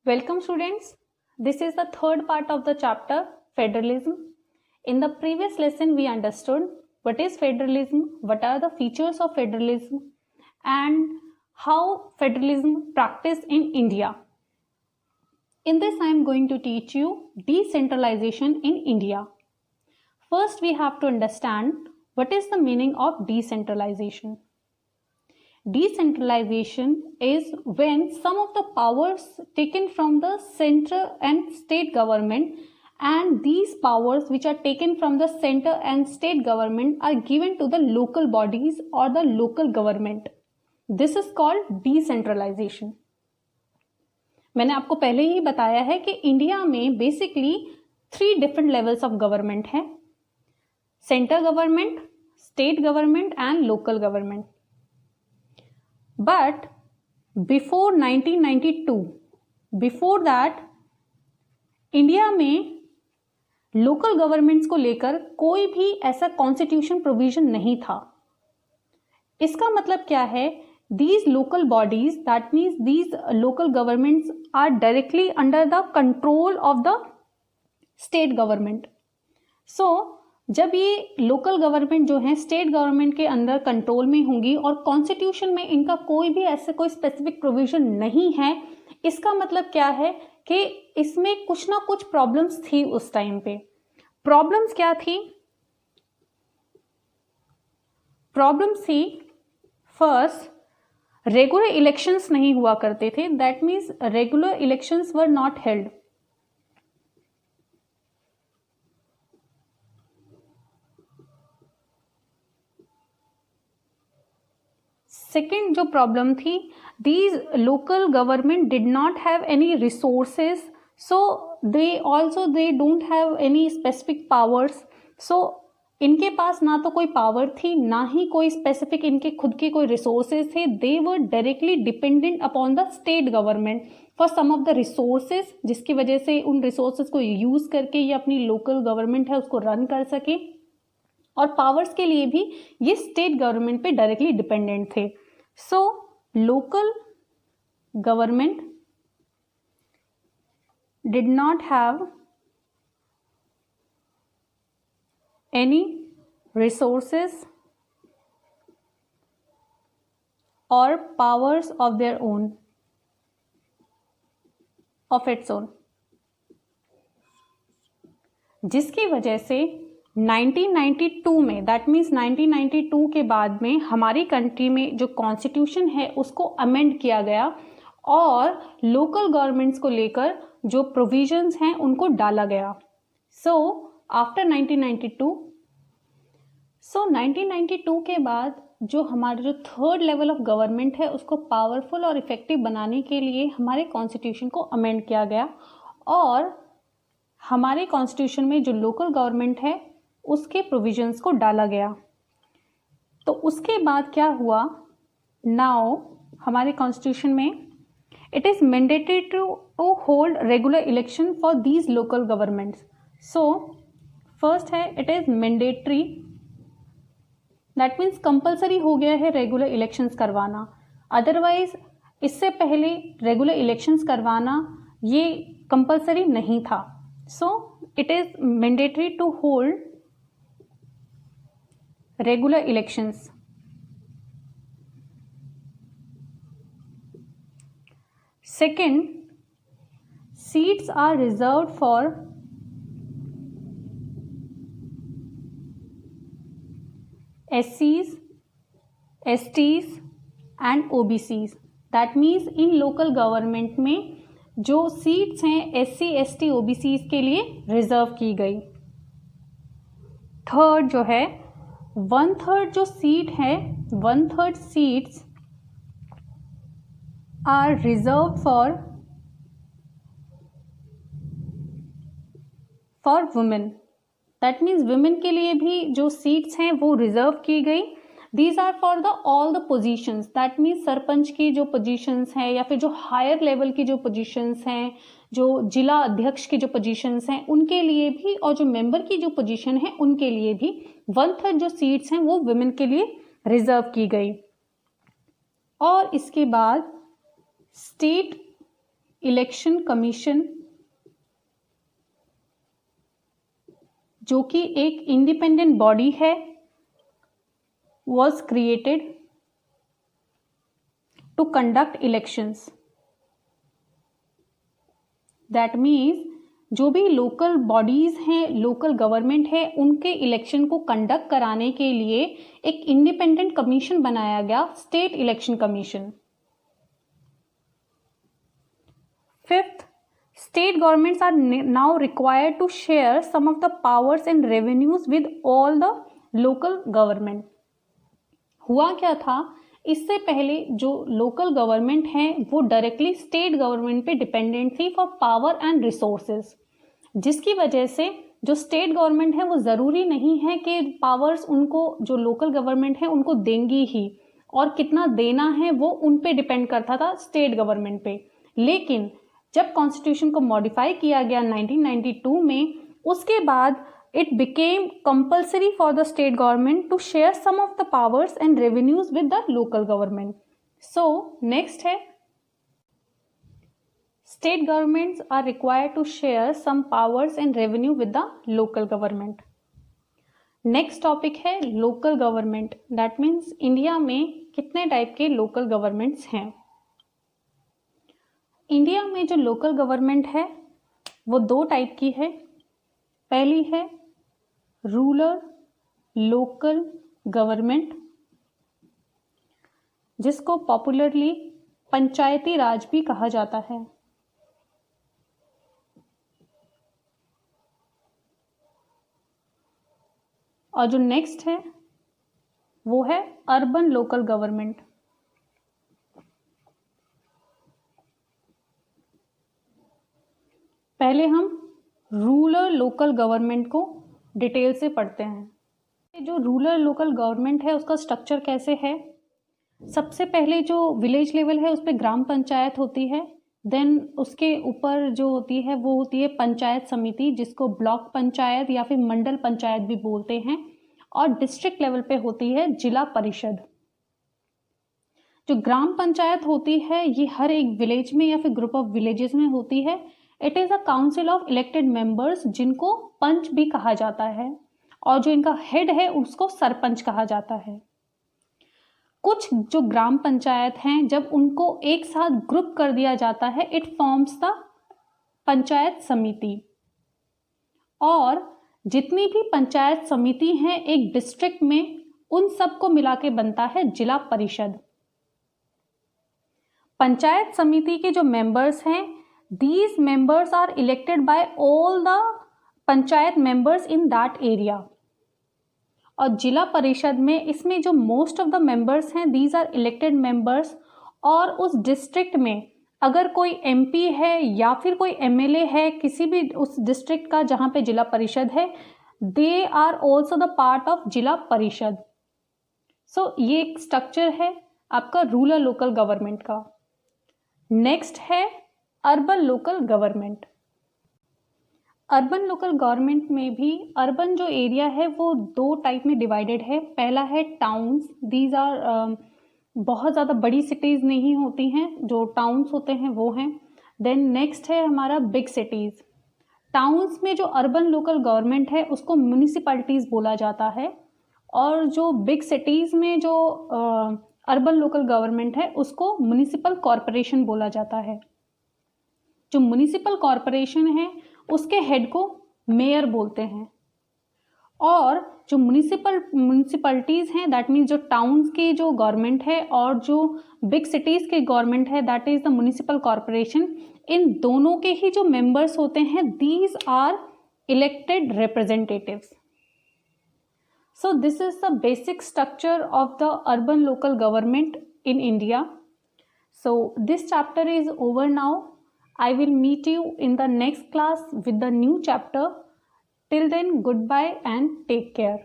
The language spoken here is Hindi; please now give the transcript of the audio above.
Welcome students. This is the third part of the chapter Federalism. In the previous lesson we understood what is federalism, what are the features of federalism and how federalism practiced in India. In this I am going to teach you decentralization in India. First we have to understand what is the meaning of decentralization. Decentralization is when some of the powers taken from the central and state government and these powers which are taken from the center and state government are given to the local bodies or the local government. This is called decentralization. मैंने आपको पहले ही बताया है कि इंडिया में basically 3 different levels of government है, centre government, state government and local government. But before 1992, before that, India में लोकल गवर्नमेंट्स को लेकर कोई भी ऐसा कॉन्स्टिट्यूशन प्रोविजन नहीं था. इसका मतलब क्या है? These local bodies, that means these local governments are directly under the control of the state government. So जब ये लोकल गवर्नमेंट जो है स्टेट गवर्नमेंट के अंदर कंट्रोल में होंगी और कॉन्स्टिट्यूशन में इनका कोई भी ऐसे कोई स्पेसिफिक प्रोविजन नहीं है, इसका मतलब क्या है कि इसमें कुछ ना कुछ प्रॉब्लम्स थी उस टाइम पे. प्रॉब्लम्स क्या थी? प्रॉब्लम्स थी फर्स्ट, रेगुलर इलेक्शंस नहीं हुआ करते थे. That means regular elections were not held. Second जो प्रॉब्लम थी, these local government did not have any resources, so they don't have any specific powers. So इनके पास ना तो कोई पावर थी ना ही कोई स्पेसिफिक इनके खुद के कोई रिसोर्सेज थे. They were directly dependent upon the state government for some of the resources, जिसकी वजह से उन रिसोर्सेज को यूज करके ये अपनी लोकल गवर्नमेंट है उसको रन कर सके, और पावर्स के लिए भी ये स्टेट गवर्नमेंट पे डायरेक्टली डिपेंडेंट थे. So local government did not have any resources और powers of their own, of its own, जिसकी वजह से 1992 में, दैट मीन्स 1992 के बाद में हमारी कंट्री में जो कॉन्स्टिट्यूशन है उसको अमेंड किया गया और लोकल गवर्नमेंट्स को लेकर जो प्रोविजंस हैं उनको डाला गया. सो आफ्टर 1992 के बाद जो हमारा जो थर्ड लेवल ऑफ गवर्नमेंट है उसको पावरफुल और इफेक्टिव बनाने के लिए हमारे कॉन्स्टिट्यूशन को अमेंड किया गया और हमारे कॉन्स्टिट्यूशन में जो लोकल गवर्नमेंट है उसके प्रोविजंस को डाला गया. तो उसके बाद क्या हुआ? नाउ हमारे कॉन्स्टिट्यूशन में it is mandatory to hold regular election for these local governments. So first है, it is mandatory, that means compulsory हो गया है रेगुलर इलेक्शंस करवाना. अदरवाइज इससे पहले रेगुलर इलेक्शंस करवाना ये कंपल्सरी नहीं था. So it is mandatory to hold regular elections. Second, seats are reserved for SCs, STs and OBCs. That means in local government में जो सीट्स हैं SC, ST, OBCs के लिए रिजर्व की गई. थर्ड जो है 1/3 जो सीट है, 1/3 seats are reserve for women. That means women के लिए भी जो सीट्स हैं वो रिजर्व की गई. These are for the all the positions. That means sarpanch की जो पोजीशंस हैं या फिर जो हायर लेवल की जो पोजीशंस हैं, जो जिला अध्यक्ष की जो पोजीशंस हैं उनके लिए भी, और जो मेंबर की जो पोजीशन है उनके लिए भी 1/3 जो सीट्स हैं वो वुमेन के लिए रिजर्व की गई. और इसके बाद स्टेट इलेक्शन कमीशन, जो कि एक इंडिपेंडेंट बॉडी है, was created to conduct elections. That means जो भी लोकल बॉडीज हैं, लोकल गवर्नमेंट है, उनके इलेक्शन को कंडक्ट कराने के लिए एक इंडिपेंडेंट कमीशन बनाया गया, state election commission. Fifth, state governments are now required to share some of the powers and revenues with all the local government. हुआ क्या था, इससे पहले जो लोकल गवर्नमेंट है वो डायरेक्टली स्टेट गवर्नमेंट पे डिपेंडेंट थी फॉर पावर एंड रिसोर्सेज, जिसकी वजह से जो स्टेट गवर्नमेंट है वो ज़रूरी नहीं है कि पावर्स उनको जो लोकल गवर्नमेंट है उनको देंगी ही, और कितना देना है वो उन पे डिपेंड करता था स्टेट गवर्नमेंट पे। लेकिन जब कॉन्स्टिट्यूशन को मॉडिफाई किया गया 1992 में, उसके बाद it became compulsory for the state government to share some of the powers and revenues with the local government. So next है, state governments are required to share some powers and revenue with the local government. Next topic है local government. That means India में कितने टाइप के local governments हैं। इंडिया में जो लोकल गवर्नमेंट है वो दो टाइप की है। पहली है रूरल लोकल गवर्नमेंट, जिसको पॉपुलरली पंचायती राज भी कहा जाता है। और जो नेक्स्ट है वो है अर्बन लोकल गवर्नमेंट। पहले हम रूरल लोकल गवर्नमेंट को डिटेल से पढ़ते हैं। जो रूरल लोकल गवर्नमेंट है उसका स्ट्रक्चर कैसे है, सबसे पहले जो विलेज लेवल है उस पर ग्राम पंचायत होती है, देन उसके ऊपर जो होती है वो होती है पंचायत समिति, जिसको ब्लॉक पंचायत या फिर मंडल पंचायत भी बोलते हैं, और डिस्ट्रिक्ट लेवल पे होती है जिला परिषद। जो ग्राम पंचायत होती है ये हर एक विलेज में या फिर ग्रुप ऑफ विलेजेस में होती है। It is a council of elected members, जिनको पंच भी कहा जाता है, और जो इनका हेड है उसको सरपंच कहा जाता है। कुछ जो ग्राम पंचायत हैं जब उनको एक साथ ग्रुप कर दिया जाता है, इट फॉर्म्स द पंचायत समिति, और जितनी भी पंचायत समिति हैं एक डिस्ट्रिक्ट में उन सबको मिला के बनता है जिला परिषद। पंचायत समिति के जो मेंबर्स हैं, these members are elected by all the panchayat members in that area। और जिला परिषद में इसमें जो मोस्ट ऑफ द मेंबर्स हैं these are elected members, और उस डिस्ट्रिक्ट में अगर कोई एमपी है या फिर कोई एमएलए है किसी भी उस डिस्ट्रिक्ट का जहाँ पे जिला परिषद है, they are also the part of zila parishad. So ये एक स्ट्रक्चर है आपका रूरल लोकल गवर्नमेंट का। नेक्स्ट है urban local government. Urban local government में भी अर्बन जो एरिया है वो दो टाइप में डिवाइडेड है। पहला है टाउन्स, दीज आर बहुत ज़्यादा बड़ी सिटीज़ नहीं होती हैं, जो टाउन्स होते हैं वो हैं। देन नेक्स्ट है हमारा बिग सिटीज़। टाउन्स में जो अर्बन लोकल गवर्नमेंट है उसको म्यूनिसिपैलिटीज़ बोला जाता है, और जो बिग सिटीज़ में जो अर्बन लोकल गवर्नमेंट है उसको म्यूनिसिपल कॉरपोरेशन बोला जाता है। जो म्यूनिसिपल कॉरपोरेशन है उसके हेड को मेयर बोलते हैं, और जो म्यूनिसिपैलिटीज़ हैं दैट मीन्स जो टाउन्स के जो गवर्नमेंट है और जो बिग सिटीज़ के गवर्नमेंट है that is the municipal corporation, इन दोनों के ही जो मेंबर्स होते हैं these are elected representatives. So this is the basic structure of the urban local government in India. So this chapter is over now. I will meet you in the next class with the new chapter. Till then, goodbye and take care.